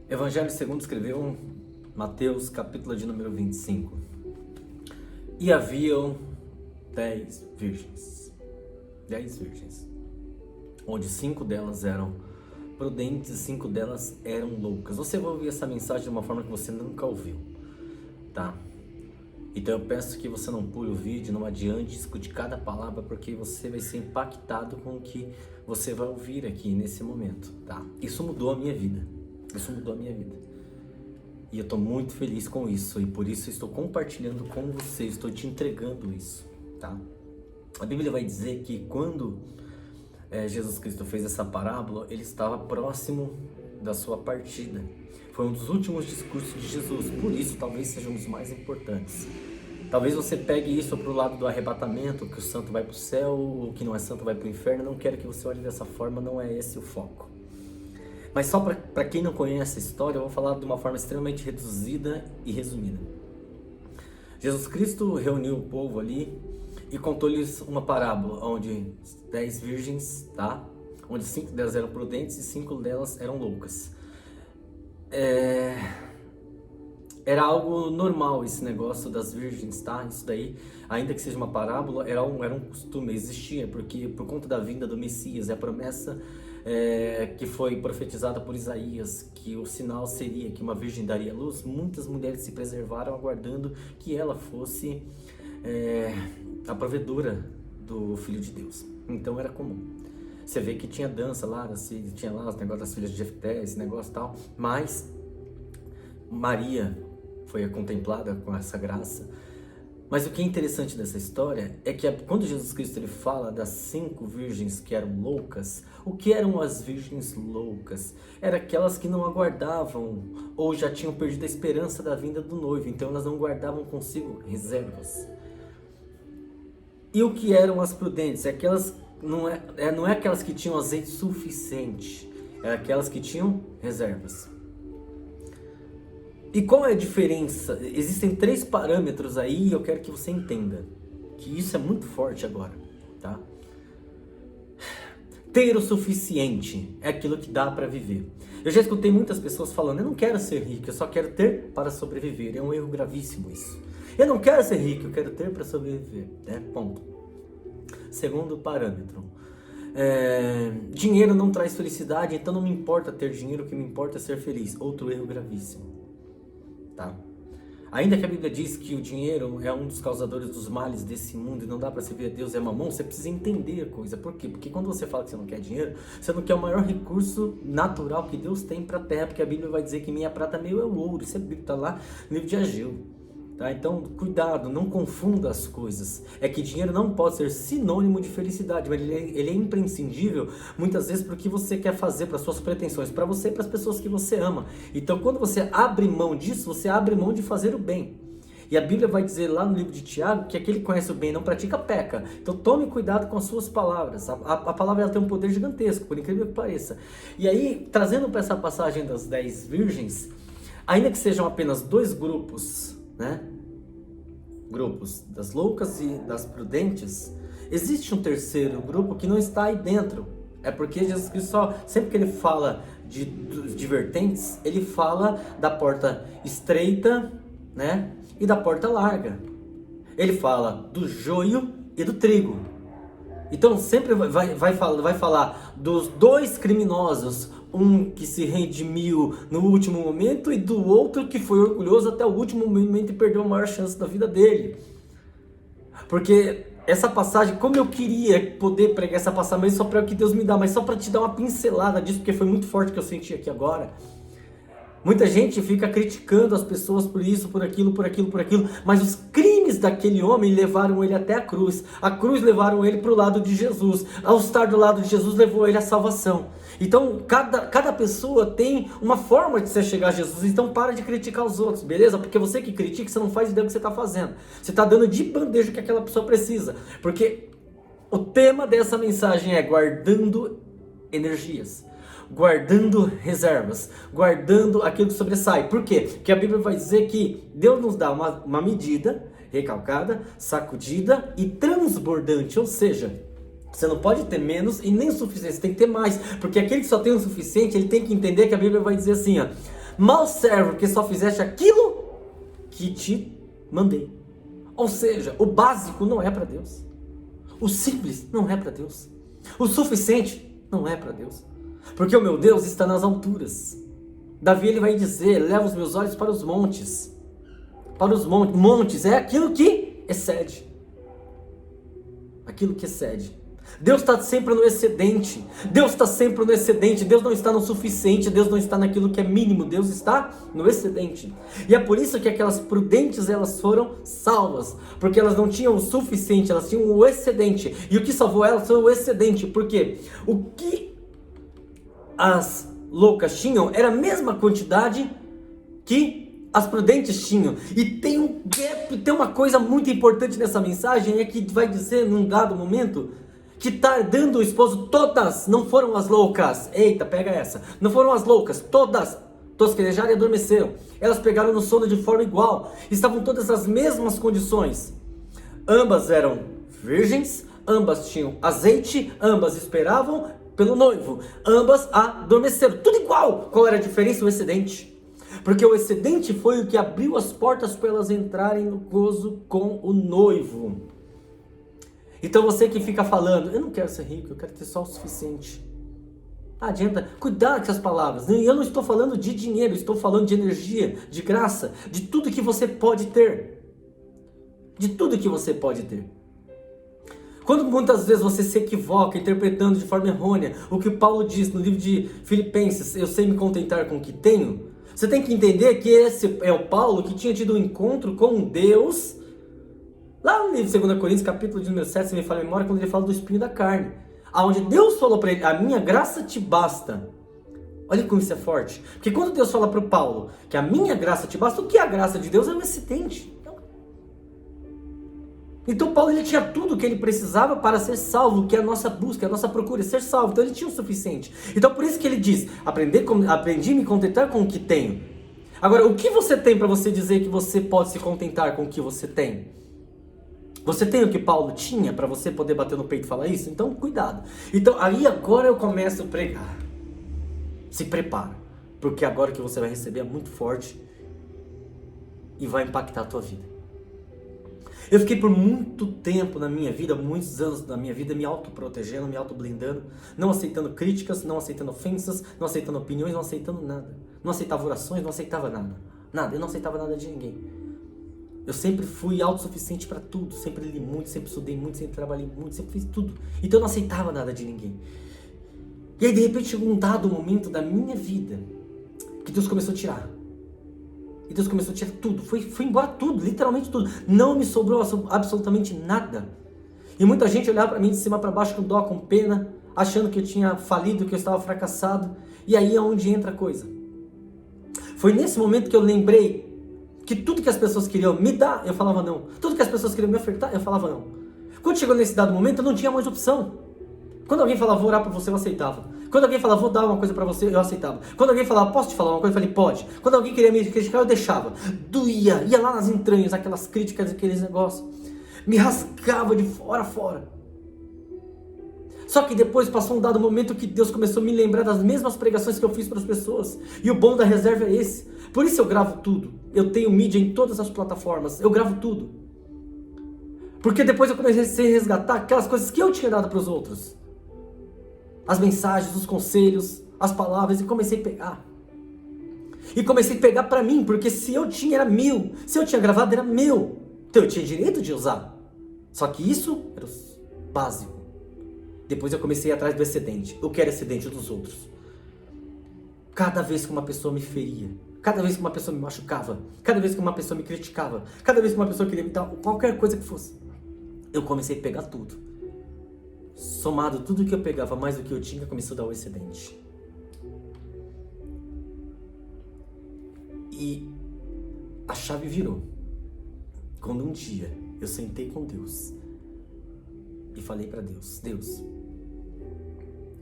Evangelho segundo escreveu Mateus, capítulo de número 25. E haviam 10 virgens. 10 virgens. Onde 5 delas eram prudentes e 5 delas eram loucas. Você vai ouvir essa mensagem de uma forma que você nunca ouviu, tá? Então eu peço que você não pule o vídeo, não adiante, escute cada palavra, porque você vai ser impactado com o que você vai ouvir aqui nesse momento, tá? Isso mudou a minha vida. Isso mudou a minha vida. E eu estou muito feliz com isso. E por isso estou compartilhando com você. Estou te entregando isso, tá? A Bíblia vai dizer que quando Jesus Cristo fez essa parábola, ele estava próximo da sua partida. Foi um dos últimos discursos de Jesus. Por isso talvez seja um dos mais importantes. Talvez você pegue isso para o lado do arrebatamento, que o santo vai para o céu, o que não é santo vai para o inferno. Eu não quero que você olhe dessa forma, não é esse o foco. Mas só para quem não conhece a história, eu vou falar de uma forma extremamente reduzida e resumida. Jesus Cristo reuniu o povo ali e contou-lhes uma parábola, onde 10 virgens, tá? Onde 5 delas eram prudentes e 5 delas eram loucas. Era algo normal esse negócio das virgens, tá? Isso daí, ainda que seja uma parábola, era um costume, existia, porque por conta da vinda do Messias, é a promessa que foi profetizada por Isaías, que o sinal seria que uma virgem daria luz. Muitas mulheres se preservaram aguardando que ela fosse a provedora do Filho de Deus. Então era comum. Você vê que tinha dança lá, tinha lá os negócios das filhas de Jefté, esse negócio e tal, mas Maria foi contemplada com essa graça. Mas o que é interessante dessa história é que quando Jesus Cristo ele fala das 5 virgens que eram loucas, o que eram as virgens loucas? Eram aquelas que não aguardavam ou já tinham perdido a esperança da vinda do noivo, então elas não guardavam consigo reservas. E o que eram as prudentes? Aquelas, não é aquelas que tinham azeite suficiente, é aquelas que tinham reservas. E qual é a diferença? Existem 3 parâmetros aí e eu quero que você entenda que isso é muito forte agora, tá? Ter o suficiente é aquilo que dá para viver. Eu já escutei muitas pessoas falando: eu não quero ser rico, eu só quero ter para sobreviver. É um erro gravíssimo isso. Eu não quero ser rico, eu quero ter para sobreviver, né? Ponto. Segundo parâmetro. Dinheiro não traz felicidade, então não me importa ter dinheiro, o que me importa é ser feliz. Outro erro gravíssimo. Tá? Ainda que a Bíblia diz que o dinheiro é um dos causadores dos males desse mundo e não dá para servir a Deus, é mamão, você precisa entender a coisa. Por quê? Porque quando você fala que você não quer dinheiro, você não quer o maior recurso natural que Deus tem para a terra, porque a Bíblia vai dizer que minha prata meio é o ouro. Isso está lá no livro de Ageu. Tá? Então, cuidado, não confunda as coisas. É que dinheiro não pode ser sinônimo de felicidade, mas ele é imprescindível, muitas vezes, para o que você quer fazer, para suas pretensões, para você e para as pessoas que você ama. Então, quando você abre mão disso, você abre mão de fazer o bem. E a Bíblia vai dizer lá no livro de Tiago que aquele que conhece o bem e não pratica, peca. Então, tome cuidado com as suas palavras. A palavra ela tem um poder gigantesco, por incrível que pareça. E aí, trazendo para essa passagem das 10 virgens, ainda que sejam apenas 2 grupos, né? Grupos das loucas e das prudentes, existe um terceiro grupo que não está aí dentro. É porque Jesus Cristo sempre que ele fala de vertentes, ele fala da porta estreita, né? E da porta larga. Ele fala do joio e do trigo. Então sempre vai falar dos 2 criminosos, um que se redimiu no último momento e do outro que foi orgulhoso até o último momento e perdeu a maior chance da vida dele. Porque essa passagem, como eu queria poder pregar essa passagem, mas só para o que Deus me dá, mas só para te dar uma pincelada disso, porque foi muito forte o que eu senti aqui agora. Muita gente fica criticando as pessoas por isso, por aquilo, mas os crimes daquele homem levaram ele até a cruz levaram ele para o lado de Jesus, ao estar do lado de Jesus levou ele à salvação. Então cada pessoa tem uma forma de você chegar a Jesus, então para de criticar os outros, beleza? Porque você que critica, você não faz ideia do que você está fazendo, você está dando de bandeja o que aquela pessoa precisa, porque o tema dessa mensagem é guardando energias, guardando reservas, guardando aquilo que sobressai. Por quê? Porque a Bíblia vai dizer que Deus nos dá uma medida recalcada, sacudida e transbordante, ou seja, você não pode ter menos e nem o suficiente, você tem que ter mais, porque aquele que só tem o suficiente, ele tem que entender que a Bíblia vai dizer assim, ó: Mal servo que só fizeste aquilo que te mandei. Ou seja, o básico não é para Deus. O simples não é para Deus. O suficiente não é para Deus. Porque o meu Deus está nas alturas. Davi ele vai dizer, leva os meus olhos para os montes. Para os montes. Montes é aquilo que excede. Aquilo que excede. Deus está sempre no excedente. Deus está sempre no excedente. Deus não está no suficiente. Deus não está naquilo que é mínimo. Deus está no excedente. E é por isso que aquelas prudentes elas foram salvas. Porque elas não tinham o suficiente. Elas tinham o excedente. E o que salvou elas foi o excedente. Porque o que as loucas tinham era a mesma quantidade que as prudentes tinham. E tem um gap, tem uma coisa muito importante nessa mensagem. É que vai dizer num dado momento que tá dando o esposo, todas, não foram as loucas, eita, pega essa, não foram as loucas, todas tosquenejaram e adormeceram, elas pegaram no sono de forma igual, estavam todas as mesmas condições, ambas eram virgens, ambas tinham azeite, ambas esperavam pelo noivo, ambas adormeceram, tudo igual. Qual era a diferença? O excedente. Porque o excedente foi o que abriu as portas para elas entrarem no gozo com o noivo. Então você que fica falando, eu não quero ser rico, eu quero ter só o suficiente. Não adianta, cuidado com essas palavras. Eu não estou falando de dinheiro, estou falando de energia, de graça, de tudo que você pode ter. De tudo que você pode ter. Quando muitas vezes você se equivoca, interpretando de forma errônea o que Paulo diz no livro de Filipenses, eu sei me contentar com o que tenho, você tem que entender que esse é o Paulo que tinha tido um encontro com Deus. Lá no livro de 2 Coríntios, capítulo de número 7, se me fala a memória, quando ele fala do espinho da carne. Onde Deus falou para ele, a minha graça te basta. Olha como isso é forte. Porque quando Deus fala para o Paulo que a minha graça te basta, o que é a graça de Deus é um excedente. Então Paulo ele tinha tudo o que ele precisava para ser salvo, que é a nossa busca, a nossa procura, ser salvo. Então ele tinha o suficiente. Então por isso que ele diz, aprendi a me contentar com o que tenho. Agora, o que você tem para você dizer que você pode se contentar com o que você tem? Você tem o que Paulo tinha para você poder bater no peito e falar isso? Então, cuidado. Então, aí agora eu começo a pregar. Se prepara. Porque agora o que você vai receber é muito forte e vai impactar a tua vida. Eu fiquei por muito tempo na minha vida, muitos anos na minha vida, me autoprotegendo, me autoblindando, não aceitando críticas, não aceitando ofensas, não aceitando opiniões, não aceitando nada. Não aceitava orações, não aceitava nada. Nada, eu não aceitava nada de ninguém. Eu sempre fui autossuficiente para tudo, sempre li muito, sempre estudei muito, sempre trabalhei muito, sempre fiz tudo. Então eu não aceitava nada de ninguém. E aí de repente chegou um dado momento da minha vida que Deus começou a tirar. E Deus começou a tirar tudo, foi embora tudo, literalmente tudo. Não me sobrou absolutamente nada. E muita gente olhava para mim de cima para baixo com dó, com pena, achando que eu tinha falido, que eu estava fracassado. E aí é onde entra a coisa. Foi nesse momento que eu lembrei que tudo que as pessoas queriam me dar, eu falava não. Tudo que as pessoas queriam me ofertar, eu falava não. Quando chegou nesse dado momento, eu não tinha mais opção. Quando alguém falava, vou orar por você, eu aceitava. Quando alguém falava, vou dar uma coisa pra você, eu aceitava. Quando alguém falava, posso te falar uma coisa, eu falei, pode. Quando alguém queria me criticar, eu deixava. Doía, ia lá nas entranhas, aquelas críticas, aqueles negócios. Me rasgava de fora a fora. Só que depois passou um dado momento que Deus começou a me lembrar das mesmas pregações que eu fiz para as pessoas. E o bom da reserva é esse. Por isso eu gravo tudo. Eu tenho mídia em todas as plataformas. Eu gravo tudo. Porque depois eu comecei a resgatar aquelas coisas que eu tinha dado para os outros. As mensagens, os conselhos, as palavras. E comecei a pegar. E comecei a pegar para mim. Porque se eu tinha, era meu. Se eu tinha gravado, era meu. Então eu tinha direito de usar. Só que isso era o básico. Depois eu comecei atrás do excedente. Eu quero excedente dos outros. Cada vez que uma pessoa me feria, cada vez que uma pessoa me machucava, cada vez que uma pessoa me criticava, cada vez que uma pessoa queria me dar qualquer coisa que fosse, eu comecei a pegar tudo. Somado tudo que eu pegava, mais do que eu tinha, começou a dar o excedente. E a chave virou. Quando um dia eu sentei com Deus e falei para Deus, Deus,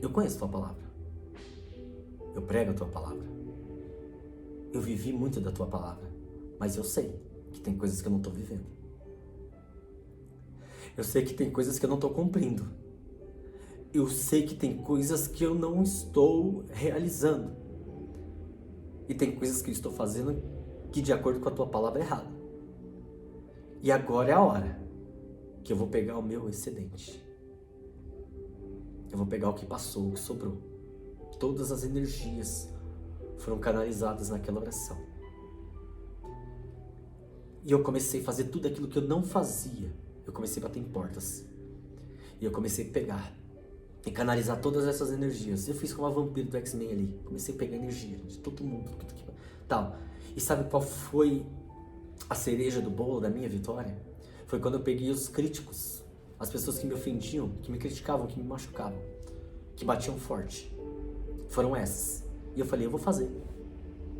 eu conheço a tua palavra, eu prego a tua palavra, eu vivi muito da tua palavra, mas eu sei que tem coisas que eu não estou vivendo, eu sei que tem coisas que eu não estou cumprindo, eu sei que tem coisas que eu não estou realizando, E tem coisas que eu estou fazendo que de acordo com a tua palavra é errado. E agora é a hora que eu vou pegar o meu excedente. Eu vou pegar o que passou, o que sobrou. Todas as energias foram canalizadas naquela oração. E eu comecei a fazer tudo aquilo que eu não fazia. Eu comecei a bater em portas. E eu comecei a pegar e canalizar todas essas energias. Eu fiz como a vampira do X-Men ali. Comecei a pegar energia de todo mundo. Tal. E sabe qual foi a cereja do bolo da minha vitória? Foi quando eu peguei os críticos. As pessoas que me ofendiam, que me criticavam, que me machucavam. Que batiam forte. Foram essas. E eu falei, eu vou fazer.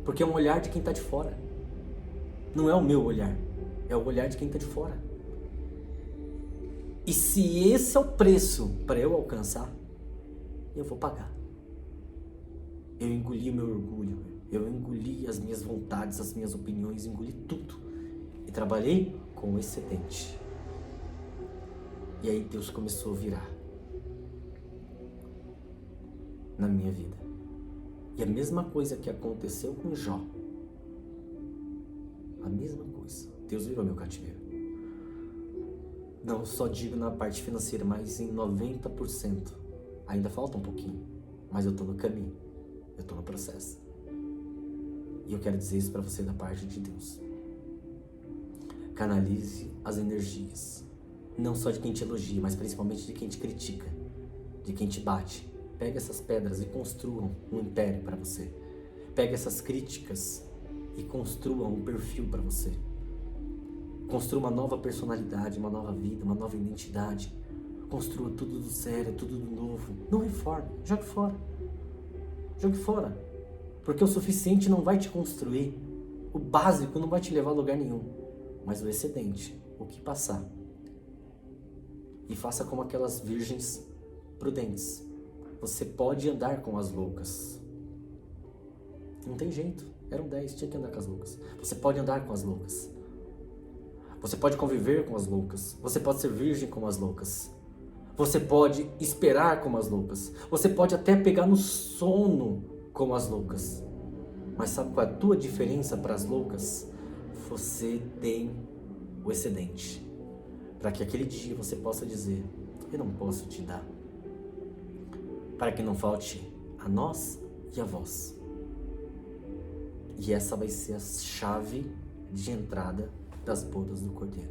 Porque é um olhar de quem tá de fora. Não é o meu olhar. É o olhar de quem tá de fora. E se esse é o preço para eu alcançar, eu vou pagar. Eu engoli o meu orgulho, eu engoli as minhas vontades, as minhas opiniões, engoli tudo. E trabalhei com o excedente. E aí Deus começou a virar na minha vida. E a mesma coisa que aconteceu com Jó. A mesma coisa. Deus virou meu cativeiro. Não só digo na parte financeira, mas em 90%. Ainda falta um pouquinho, mas eu tô no caminho, eu tô no processo. E eu quero dizer isso para você da parte de Deus. Canalize as energias, não só de quem te elogia, mas principalmente de quem te critica, de quem te bate. Pega essas pedras e construam um império para você. Pega essas críticas e construam um perfil para você. Construa uma nova personalidade, uma nova vida, uma nova identidade. Construa tudo do zero, tudo do novo. Não reforme, jogue fora. Jogue fora. Porque o suficiente não vai te construir. O básico não vai te levar a lugar nenhum. Mas o excedente, o que passar. E faça como aquelas virgens prudentes. Você pode andar com as loucas. Não tem jeito. Eram 10, tinha que andar com as loucas. Você pode andar com as loucas. Você pode conviver com as loucas. Você pode ser virgem como as loucas. Você pode esperar como as loucas. Você pode até pegar no sono como as loucas. Mas sabe qual é a tua diferença para as loucas? Você tem o excedente. Para que aquele dia você possa dizer, eu não posso te dar. Para que não falte a nós e a vós. E essa vai ser a chave de entrada das bodas do Cordeiro.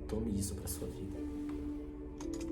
Tome isso para sua vida.